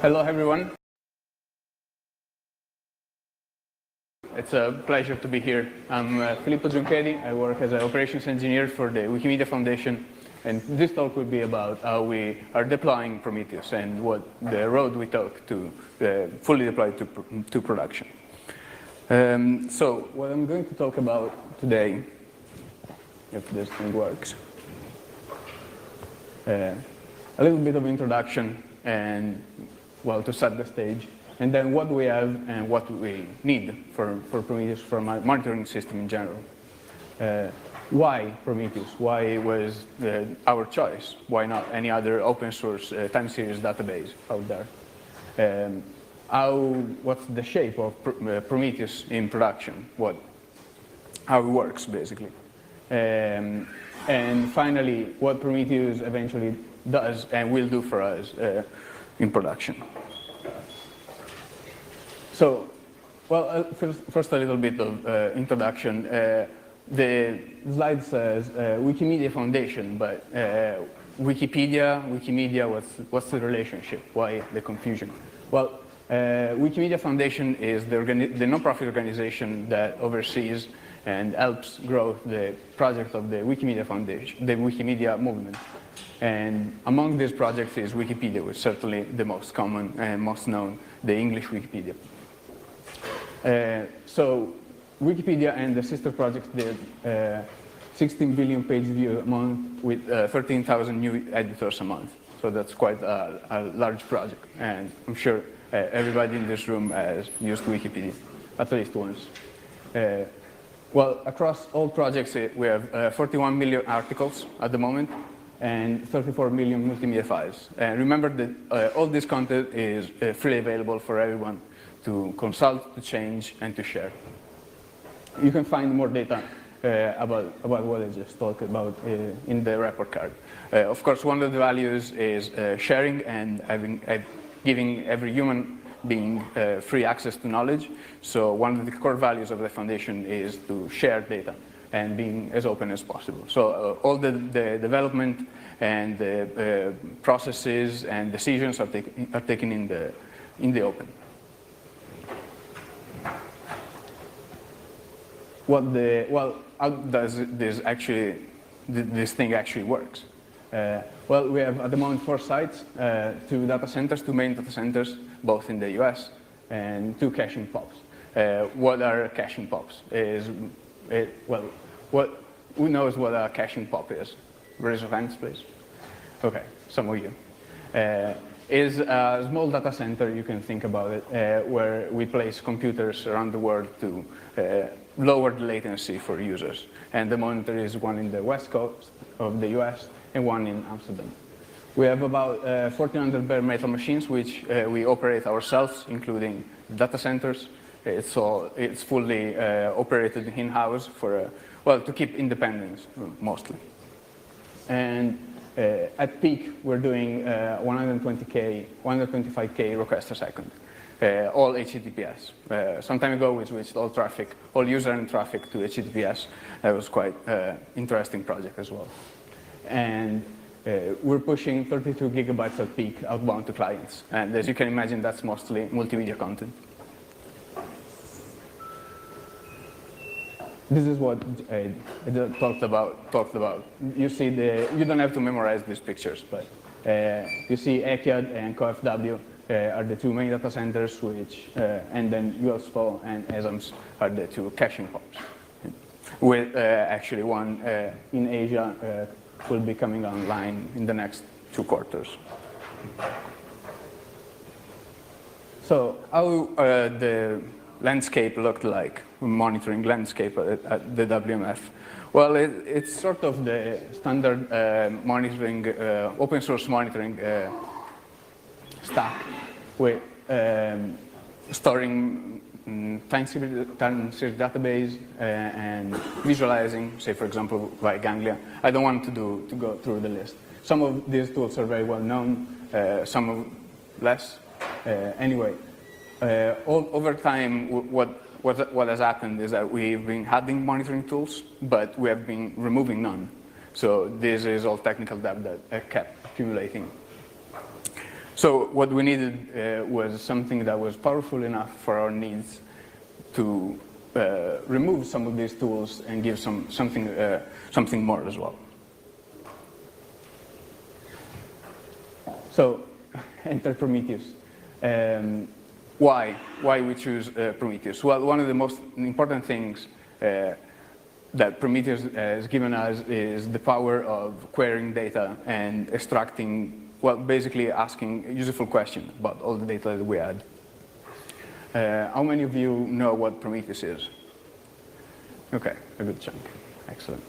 Hello, everyone. It's a pleasure to be here. I'm Filippo Giuncheri. I work as an operations engineer for the Wikimedia Foundation, and this talk will be about how we are deploying Prometheus and what the road we took to fully deploy to production. So what I'm going to talk about today, if this thing works, a little bit of introduction and, well, to set the stage, and then what we have and what we need for Prometheus, for a monitoring system in general. Why Prometheus? Why was our choice? Why not any other open source time series database out there? What's the shape of Prometheus in production? How it works, basically. And finally, what Prometheus eventually does and will do for us in production. So, well, first a little bit of introduction. The slide says Wikimedia Foundation, but Wikipedia, what's the relationship? Why the confusion? Well, Wikimedia Foundation is the non-profit organization that oversees and helps grow the project of the Wikimedia Foundation, the Wikimedia movement. And among these projects is Wikipedia, which is certainly the most common and most known, the English Wikipedia. So Wikipedia and the sister projects did 16 billion page views a month with 13,000 new editors a month. So that's quite a large project. And I'm sure everybody in this room has used Wikipedia, at least once. Well, across all projects, we have 41 million articles at the moment and 34 million multimedia files. And remember that all this content is freely available for everyone to consult, to change, and to share. You can find more data about what I just talked about in the report card. Of course, one of the values is sharing and giving every human being free access to knowledge. So one of the core values of the foundation is to share data and being as open as possible. So all the development and the processes and decisions are taken in the open. How does this thing actually works? Well, we have at the moment 4 sites, 2 data centers, 2 main data centers, both in the US, and 2 caching pops. What are caching pops? Who knows what a caching pop is? Raise your hands, please. Okay, some of you. Is a small data center, you can think about it, where we place computers around the world to lower the latency for users. And the monitor is one in the west coast of the US and one in Amsterdam. We have about 1,400 bare metal machines, which we operate ourselves, including data centers. It's fully operated in-house to keep independence, mostly. And at peak, we're doing 125K requests a second, all HTTPS. Some time ago, we switched all user and traffic to HTTPS. That was quite an interesting project as well. And we're pushing 32 gigabytes at peak outbound to clients. And as you can imagine, that's mostly multimedia content. This is what I talked about. You see you don't have to memorize these pictures, but you see ECIAD and CoFW are the 2 main data centers, and then USFO and ESAMS are the 2 caching pops. With actually one in Asia will be coming online in the next 2 quarters. So how the landscape looked like, monitoring landscape at the WMF. Well, it's sort of the standard monitoring, open source monitoring stack with storing time series database and visualizing, say for example, by Ganglia. I don't want to go through the list. Some of these tools are very well known, some of less. Anyway, over time, what has happened is that we've been adding monitoring tools, but we have been removing none. So this is all technical debt that kept accumulating. So what we needed was something that was powerful enough for our needs to remove some of these tools and give something more as well. So enter Prometheus. Why we choose Prometheus? Well, one of the most important things that Prometheus has given us is the power of querying data and extracting, well, basically asking useful questions about all the data that we had. How many of you know what Prometheus is? Okay, a good chunk. Excellent.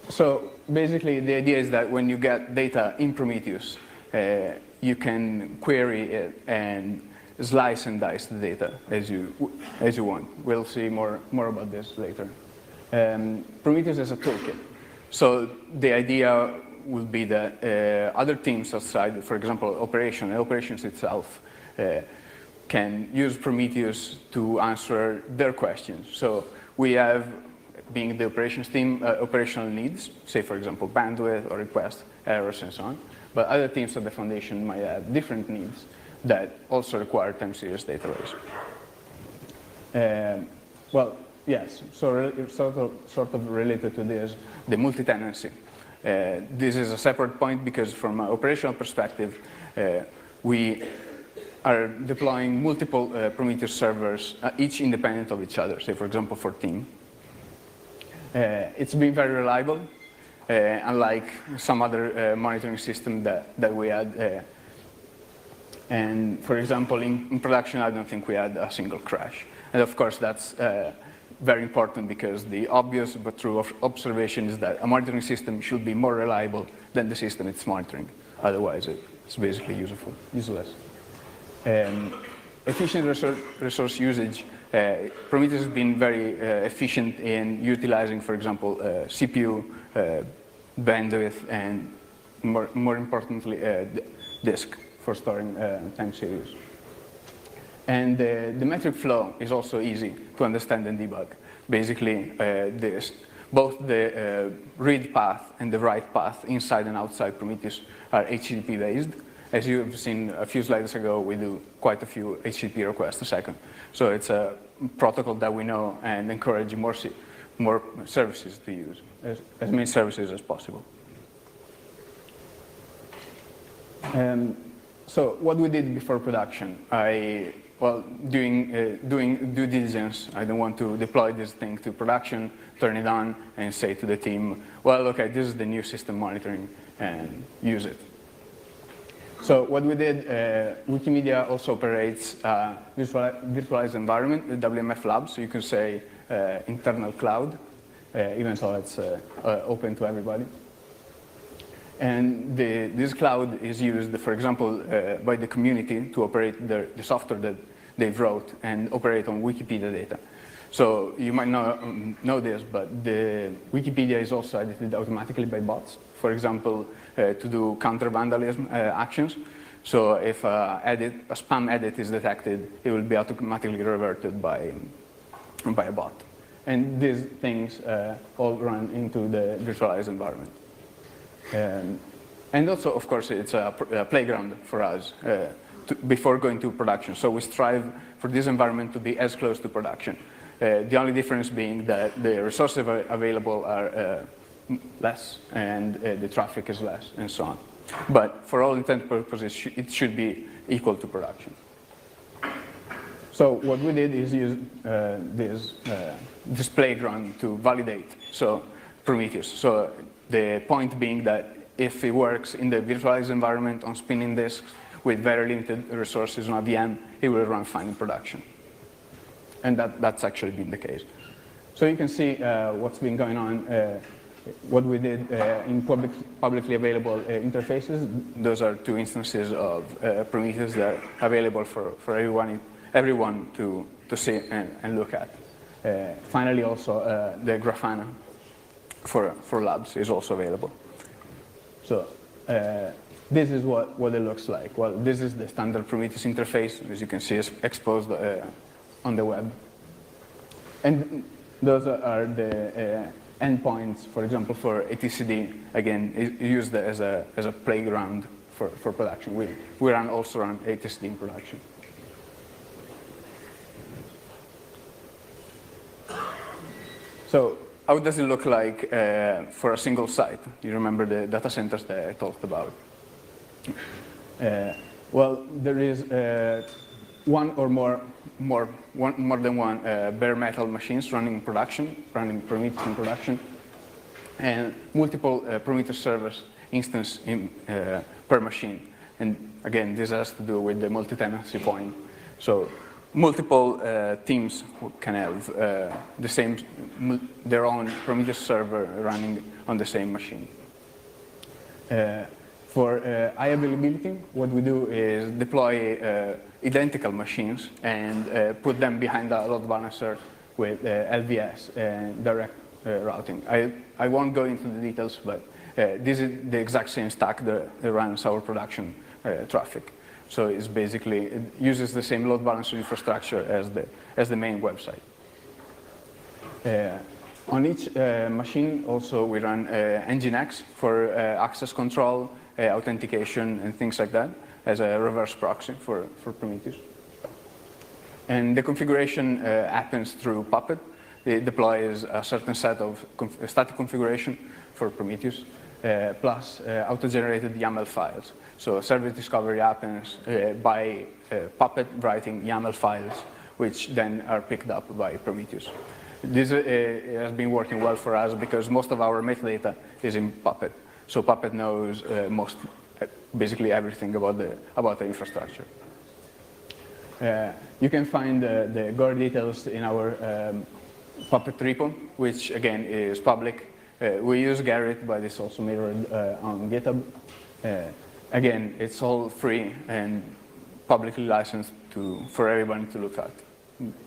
So basically, the idea is that when you get data in Prometheus, you can query it and slice and dice the data as you want. We'll see more about this later. Prometheus is a toolkit. So the idea would be that other teams outside, for example, operations itself, can use Prometheus to answer their questions. So we have, being the operations team, operational needs, say, for example, bandwidth or request errors and so on. But other teams at the foundation might have different needs that also require time series database. Well, yes, so sort of related to this, the multi-tenancy. This is a separate point because from an operational perspective, we are deploying multiple Prometheus servers, each independent of each other, say, for example, for team. It's been very reliable, unlike some other monitoring system that we had. And for example, in production, I don't think we had a single crash. And of course, that's very important because the obvious but true observation is that a monitoring system should be more reliable than the system it's monitoring. Otherwise, it's basically useless. Efficient resource usage. Prometheus has been very efficient in utilizing, for example, CPU, bandwidth, and more importantly, disk for storing time series. And the metric flow is also easy to understand and debug. Basically, both the read path and the write path inside and outside Prometheus are HTTP based. As you've seen a few slides ago, we do quite a few HTTP requests a second. So it's a protocol that we know and encourage more services to use, as many services as possible. So what we did before production, doing due diligence, I don't want to deploy this thing to production, turn it on, and say to the team, well, okay, this is the new system monitoring, and use it. So what we did, Wikimedia also operates a virtualized environment, the WMF lab, so you can say internal cloud, even so it's open to everybody. And this cloud is used, for example, by the community to operate the software that they've wrote and operate on Wikipedia data. So you might not know this, but the Wikipedia is also edited automatically by bots. For example, to do counter-vandalism actions. So if a spam edit is detected, it will be automatically reverted by a bot. And these things all run into the virtualized environment. And also, of course, it's a playground for us before going to production. So we strive for this environment to be as close to production. The only difference being that the resources available are less and the traffic is less and so on. But for all intents and purposes, it should be equal to production. So what we did is use this playground to validate Prometheus. So the point being that if it works in the virtualized environment on spinning disks with very limited resources on a VM, it will run fine in production. And that's actually been the case. So you can see what's been going on. What we did in publicly available interfaces. Those are two instances of Prometheus that are available for everyone to see and look at. Finally, also the Grafana for labs is also available. So this is what it looks like. Well, this is the standard Prometheus interface, as you can see, is exposed on the web. And those are the endpoints, for example, for etcd, again, is used as a playground for production. We also run etcd in production. So how does it look like for a single site? You remember the data centers that I talked about? Well, there is one or more than one bare metal machines running production, running Prometheus in production, and multiple Prometheus servers instance per machine. And again, this has to do with the multi-tenancy point. So multiple teams can have their own Prometheus server running on the same machine. For high availability, what we do is deploy identical machines and put them behind a load balancer with LVS and direct routing. I won't go into the details, but this is the exact same stack that runs our production traffic. So it's basically, it uses the same load balancer infrastructure as the main website. On each machine, also, we run Nginx for access control, authentication, and things like that, as a reverse proxy for Prometheus. And the configuration happens through Puppet. It deploys a certain set of static configuration for Prometheus, plus auto-generated YAML files. So service discovery happens by Puppet writing YAML files, which then are picked up by Prometheus. This has been working well for us because most of our metadata is in Puppet. So Puppet knows basically everything about the infrastructure. You can find the Gore details in our Puppet repo, which again is public. We use Garrett, but it's also mirrored on GitHub. Again, it's all free and publicly licensed for everyone to look at,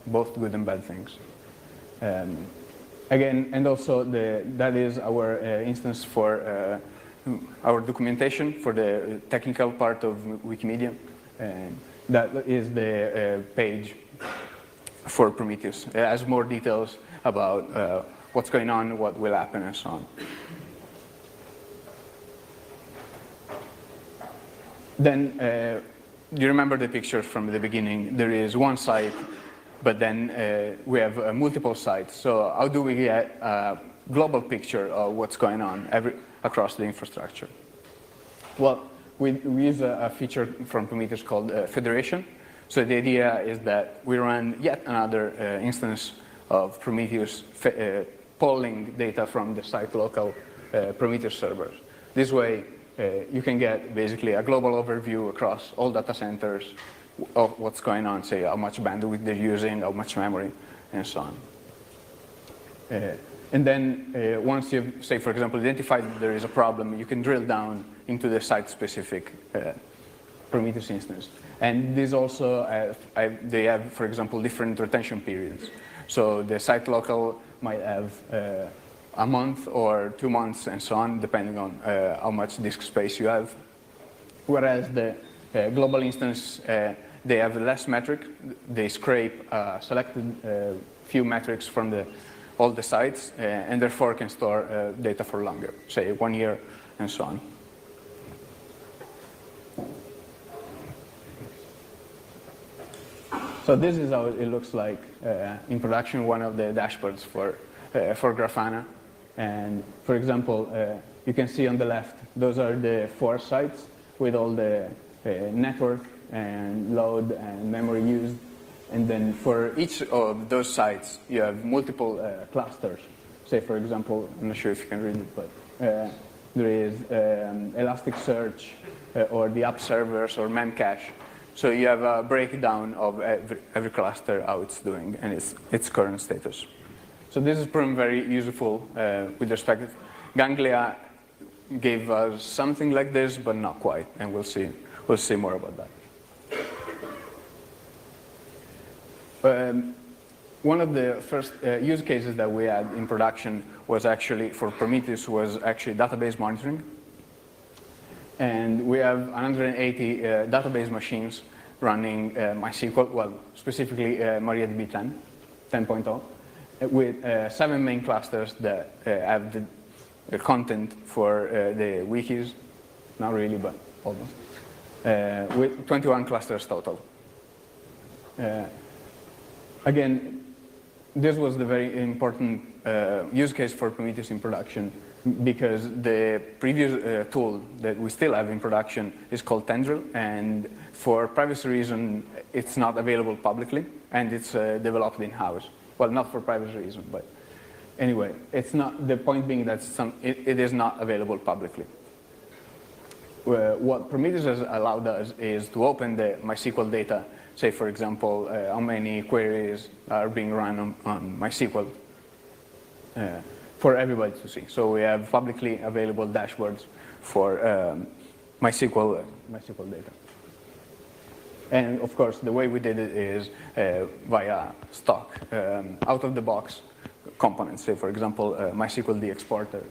both good and bad things. Again, and also that is our instance for our documentation for the technical part of Wikimedia. And that is the page for Prometheus. It has more details about what's going on, what will happen, and so on. Then, you remember the picture from the beginning. There is one site, but then we have multiple sites. So how do we get a global picture of what's going on across the infrastructure? Well, we use a feature from Prometheus called federation. So the idea is that we run yet another instance of Prometheus polling data from the site local Prometheus servers. This way, you can get basically a global overview across all data centers of what's going on, say how much bandwidth they're using, how much memory, and so on. And then once you've, say, for example, identified that there is a problem, you can drill down into the site-specific Prometheus instance. And these also, they have, for example, different retention periods. So the site local might have a month or 2 months and so on, depending on how much disk space you have. Whereas the global instance, they have less metric. They scrape selected few metrics from all the sites, and therefore can store data for longer, say 1 year and so on. So this is how it looks like in production, one of the dashboards for Grafana. And for example, you can see on the left, those are the 4 sites with all the network and load and memory used. And then for each of those sites, you have multiple clusters. Say, for example, I'm not sure if you can read it, but there is Elasticsearch or the app servers or Memcache. So you have a breakdown of every cluster, how it's doing, and its current status. So this is proven very useful with respect to Ganglia gave us something like this, but not quite, and we'll see more about that. One of the first use cases that we had in production was actually, for Prometheus, was actually database monitoring. And we have 180 database machines running MySQL, well, specifically MariaDB 10.0. with 7 main clusters that have the content for the wikis, not really, but almost, with 21 clusters total. Again, this was the very important use case for Prometheus in production, because the previous tool that we still have in production is called Tendril, and for privacy reasons, it's not available publicly, and it's developed in-house. Well, not for privacy reasons, but anyway, it's not, the point being that it is not available publicly. What Prometheus has allowed us is to open the MySQL data, say, for example, how many queries are being run on MySQL, for everybody to see. So we have publicly available dashboards for MySQL data. And of course, the way we did it is via stock, out-of-the-box components, say, for example, MySQL exporter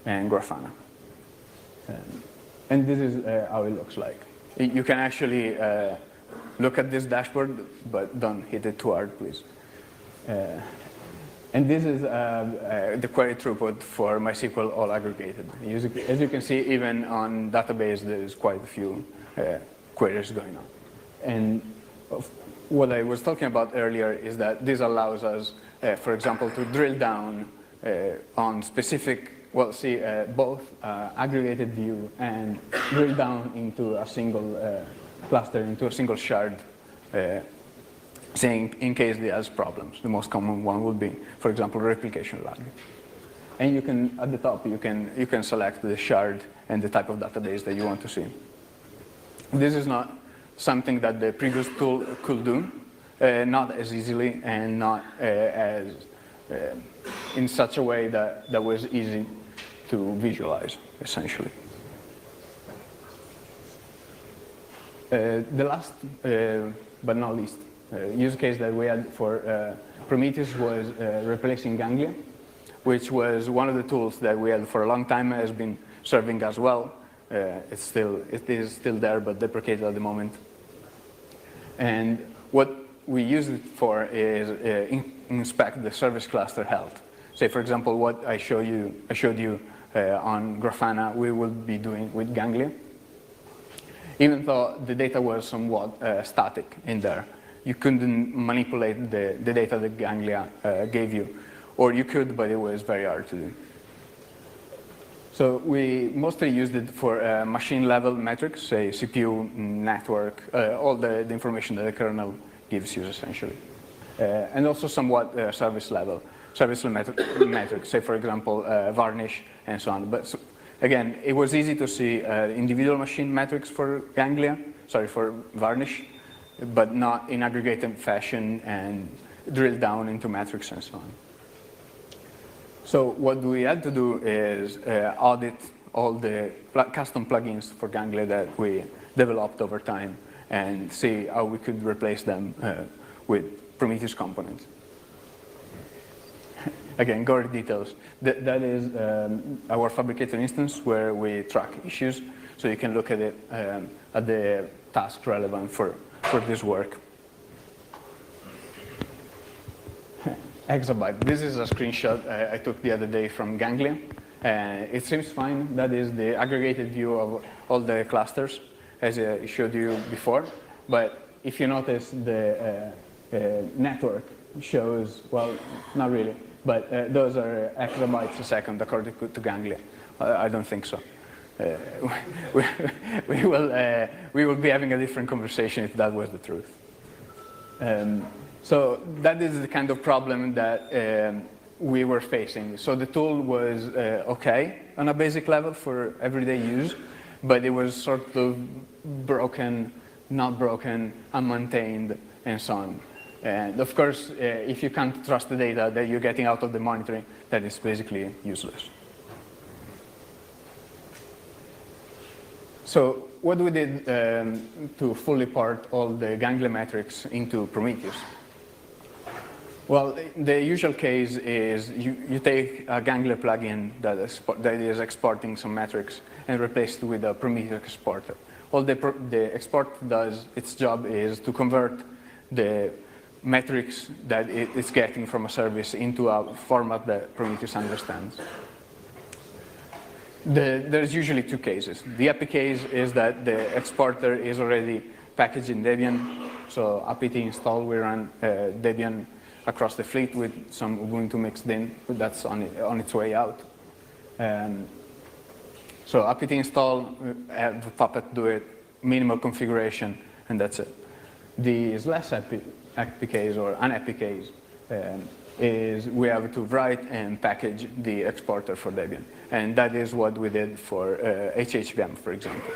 and Grafana. And this is how it looks like. You can actually look at this dashboard, but don't hit it too hard, please. And this is the query throughput for MySQL all aggregated. As you can see, even on database, there's quite a few queries going on. And what I was talking about earlier is that this allows us, for example, to drill down on specific, well, see, both aggregated view and drill down into a single cluster, into a single shard, saying in case it has problems. The most common one would be, for example, replication lag. And you can, at the top, you can select the shard and the type of database that you want to see. This is not something that the previous tool could do, not as easily and not as in such a way that was easy to visualize, essentially. The last, but not least, use case that we had for Prometheus was replacing Ganglia, which was one of the tools that we had for a long time, has been serving us well. It is still there, but deprecated at the moment. And what we use it for is inspect the service cluster health. Say, for example, what I showed you on Grafana, we will be doing with Ganglia. Even though the data was somewhat static in there, you couldn't manipulate the data that Ganglia gave you, or you could, but it was very hard to do. So we mostly used it for machine-level metrics, say CPU, network, all the information that the kernel gives you, essentially. And also somewhat service metrics, say, for example, varnish, and so on. But so, again, it was easy to see individual machine metrics for Ganglia, for varnish, but not in aggregated fashion and drill down into metrics and so on. So what we had to do is audit all the custom plugins for Ganglia that we developed over time and see how we could replace them with Prometheus components. Again, gory details. That is our fabricated instance where we track issues, so you can look at it at the task relevant for this work. Exabyte. This is a screenshot I took the other day from Ganglia. It seems fine. That is the aggregated view of all the clusters, as I showed you before. But if you notice, the network shows, well, not really, but those are exabytes a second according to Ganglia. I don't think so. We will be having a different conversation if that was the truth. So that is the kind of problem that we were facing. So the tool was okay on a basic level for everyday use, but it was sort of broken, not broken, unmaintained, and so on. And of course, if you can't trust the data that you're getting out of the monitoring, that is basically useless. So what we did to fully port all the Ganglia metrics into Prometheus? Well, the usual case is you take a Ganglia plugin that is exporting some metrics and replace it with a Prometheus exporter. All the export does, its job is to convert the metrics that it's getting from a service into a format that Prometheus understands. There's usually two cases. The happy case is that the exporter is already packaged in Debian. So apt install, we run Debian across the fleet with some Ubuntu mixed in. That's on its way out. So apt install, have Puppet do it, minimal configuration, and that's it. The less happy case or unhappy case is we have to write and package the exporter for Debian. And that is what we did for HHVM, for example.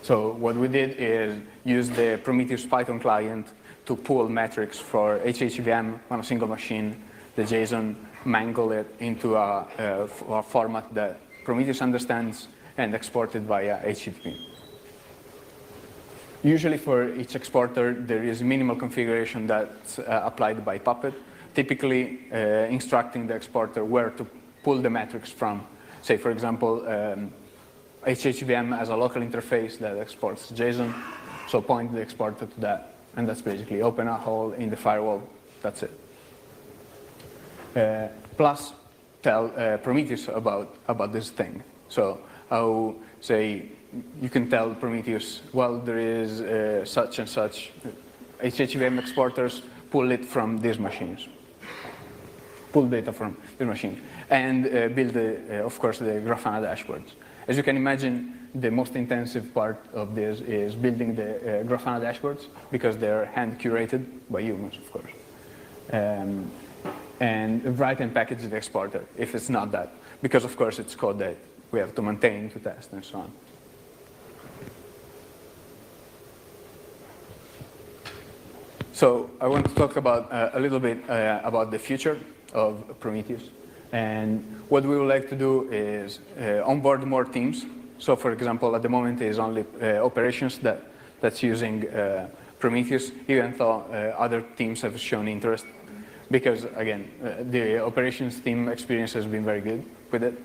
So what we did is use the Prometheus Python client to pull metrics for HHVM on a single machine, the JSON, mangle it into a format that Prometheus understands and export it via HTTP. Usually for each exporter, there is minimal configuration that's applied by Puppet, typically instructing the exporter where to pull the metrics from. Say, for example, HHVM has a local interface that exports JSON, so point the exporter to that, and that's basically open a hole in the firewall, that's it. Plus, tell Prometheus about this thing. So I'll say, you can tell Prometheus, well, there is such and such HHVM exporters, pull it from these machines. Pull data from the machine. And build, of course, the Grafana dashboards. As you can imagine, the most intensive part of this is building the Grafana dashboards, because they're hand-curated by humans, of course. And write and package the exporter, if it's not that. Because, of course, it's code that we have to maintain, to test, and so on. So I want to talk about a little bit about the future of Prometheus. And what we would like to do is onboard more teams. So for example, at the moment is only operations that's using Prometheus, even though other teams have shown interest. Because again, the operations team experience has been very good with it.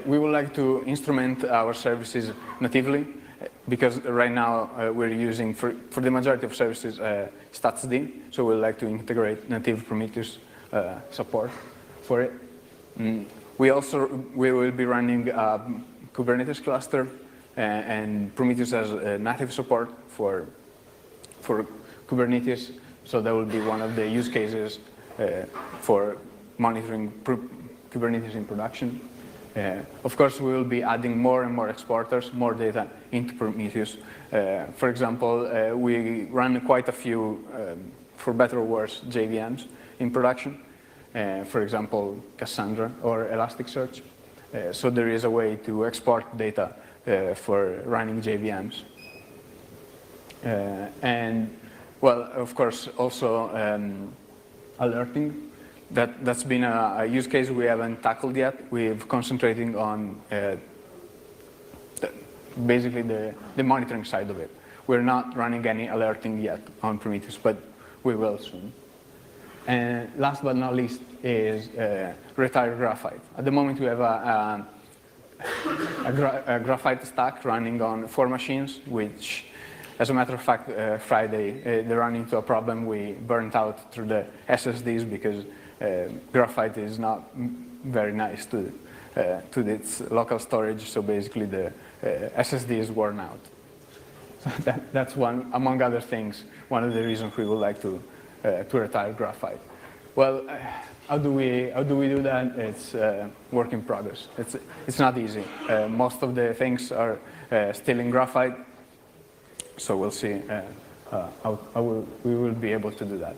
We would like to instrument our services natively, because right now we're using, for the majority of services, StatsD. So we'd like to integrate native Prometheus support for it. We will be running a Kubernetes cluster, and Prometheus has native support for Kubernetes. So that will be one of the use cases for monitoring Kubernetes in production. Of course, we will be adding more and more exporters, more data into Prometheus. For example, we run quite a few, for better or worse, JVMs in production. For example, Cassandra or Elasticsearch. So there is a way to export data for running JVMs. And, well, of course, also alerting. That's been a use case we haven't tackled yet. We're concentrating on basically the monitoring side of it. We're not running any alerting yet on Prometheus, but we will soon. And last but not least is retired Graphite. At the moment, we have a Graphite stack running on 4 machines, which, as a matter of fact, Friday, they ran into a problem. We burnt out through the SSDs because Graphite is not very nice to its local storage, so basically the SSD is worn out. So that's one, among other things, one of the reasons we would like to retire Graphite. Well, how do we do that? It's work in progress. It's not easy. Most of the things are still in Graphite, so we'll see how we will be able to do that.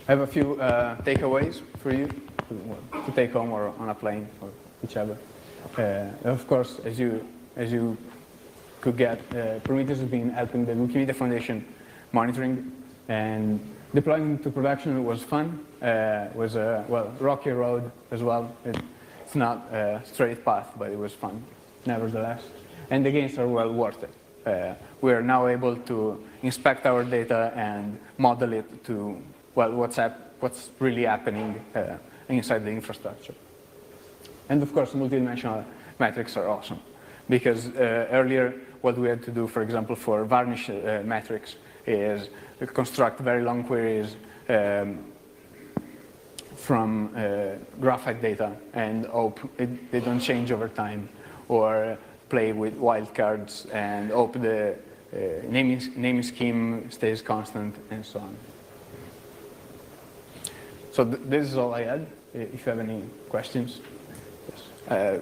I have a few takeaways for you to take home or on a plane or whichever. Of course, as you could get, Prometheus has been helping the Wikimedia Foundation monitoring, and deploying to production was fun. Was a rocky road as well. It's not a straight path, but it was fun, nevertheless. And the gains are well worth it. We are now able to inspect our data and model it to what's really happening inside the infrastructure. And of course, multidimensional metrics are awesome. Because earlier, what we had to do, for example, for varnish metrics, is construct very long queries from graphite data and hope they don't change over time, or play with wildcards and hope the naming scheme stays constant, and so on. So this is all I had. If you have any questions. Yes.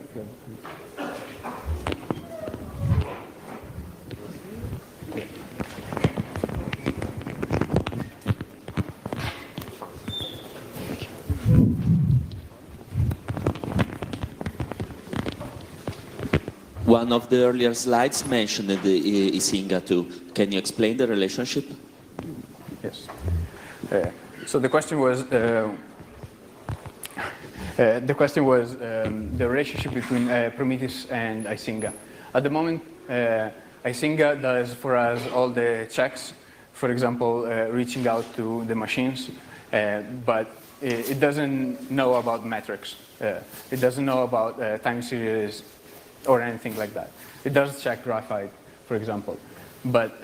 One of the earlier slides mentioned the Isinga too. Can you explain the relationship? Yes. So the question was the relationship between Prometheus and Isinga. At the moment, Isinga does for us all the checks, for example, reaching out to the machines, but it doesn't know about metrics. It doesn't know about time series or anything like that. It does check graphite, for example. But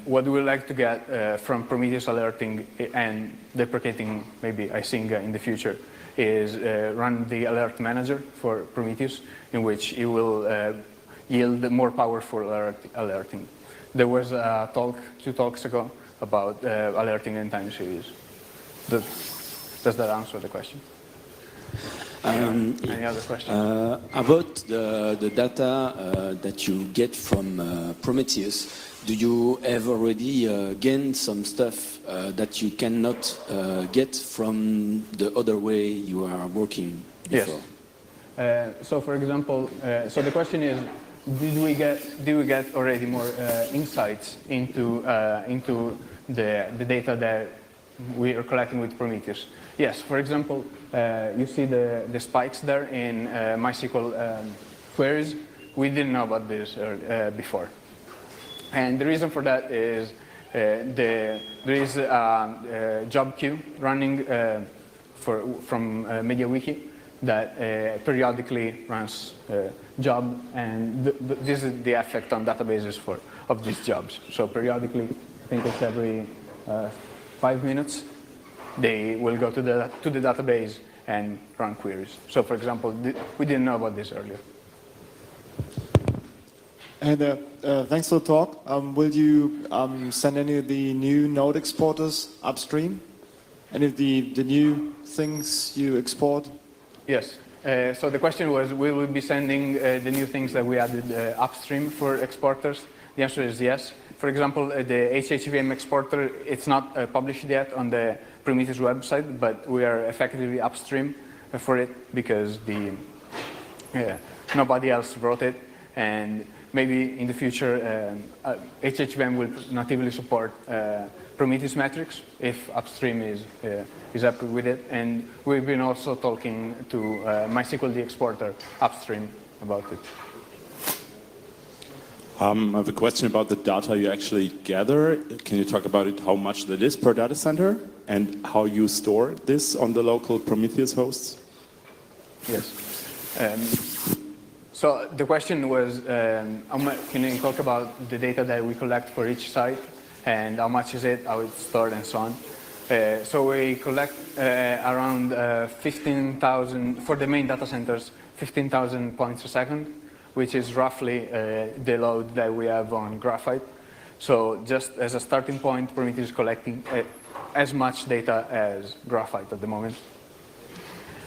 what we would like to get from Prometheus alerting and deprecating maybe Isinga in the future is run the alert manager for Prometheus, in which it will yield more powerful alerting. There was a talk 2 talks ago about alerting in time series. Does that answer the question? Any other questions? About the data that you get from Prometheus, do you have already gained some stuff that you cannot get from the other way you are working before? Yes. So for example, so the question is, did we get already more insights into the data that we are collecting with Prometheus? Yes. For example, you see the spikes there in MySQL queries. We didn't know about this before. And the reason for that is there is a job queue running from MediaWiki that periodically runs job, and this is the effect on databases of these jobs. So periodically, I think it's every 5 minutes, they will go to the database and run queries. So for example, we didn't know about this earlier. And thanks for the talk. Will you send any of the new node exporters upstream? Any of the new things you export? Yes. So the question was, will we be sending the new things that we added upstream for exporters? The answer is yes. For example, the HHVM exporter, it's not published yet on the Prometheus website, but we are effectively upstream for it because nobody else wrote it. And maybe in the future, HHVM will natively support Prometheus metrics if upstream is happy with it. And we've been also talking to MySQL the exporter upstream about it. I have a question about the data you actually gather. Can you talk about it, how much that is per data center, and how you store this on the local Prometheus hosts? Yes. So the question was, can you talk about the data that we collect for each site, and how much is it, how it's stored, and so on. So we collect around 15,000, for the main data centers, 15,000 points a second, which is roughly the load that we have on graphite. So just as a starting point, Prometheus is collecting as much data as graphite at the moment.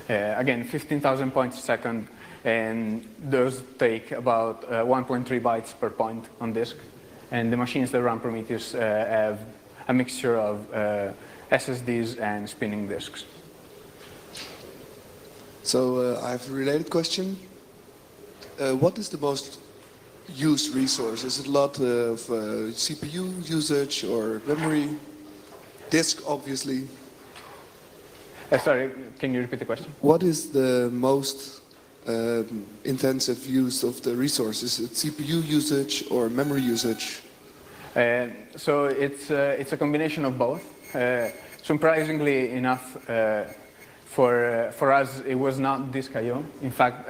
Again, 15,000 points a second, and those take about 1.3 bytes per point on disk. And the machines that run Prometheus have a mixture of SSDs and spinning disks. So I have a related question. What is the most used resource? Is it a lot of CPU usage or memory? Disk, obviously. Sorry, can you repeat the question? What is the most intensive use of the resources? Is it CPU usage or memory usage? So it's a combination of both. Surprisingly enough, for us, it was not disk I/O. In fact,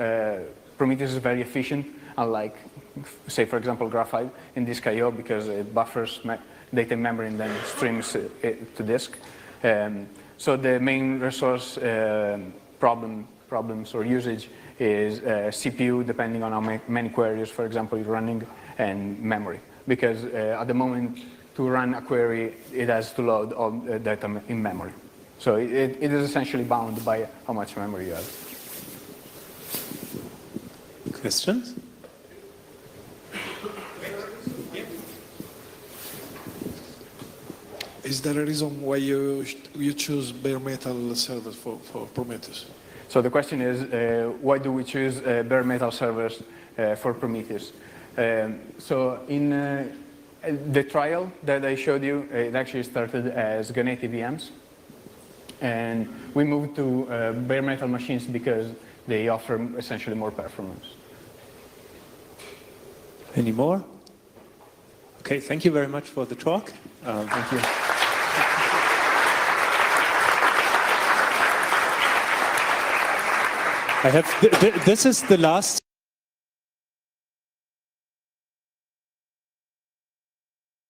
Prometheus is very efficient, unlike say, for example, graphite in disk I/O because it buffers data in memory and then streams it to disk. So the main resource problems or usage is CPU, depending on how many queries, for example, you're running, and memory. Because at the moment, to run a query, it has to load all the data in memory. So it is essentially bound by how much memory you have. Questions? Is there a reason why you choose bare metal servers for Prometheus? So the question is, why do we choose bare metal servers for Prometheus? So in the trial that I showed you, it actually started as GAN80 VMs. And we moved to bare metal machines because they offer essentially more performance. Any more? Okay, thank you very much for the talk. Thank you. I have this is the last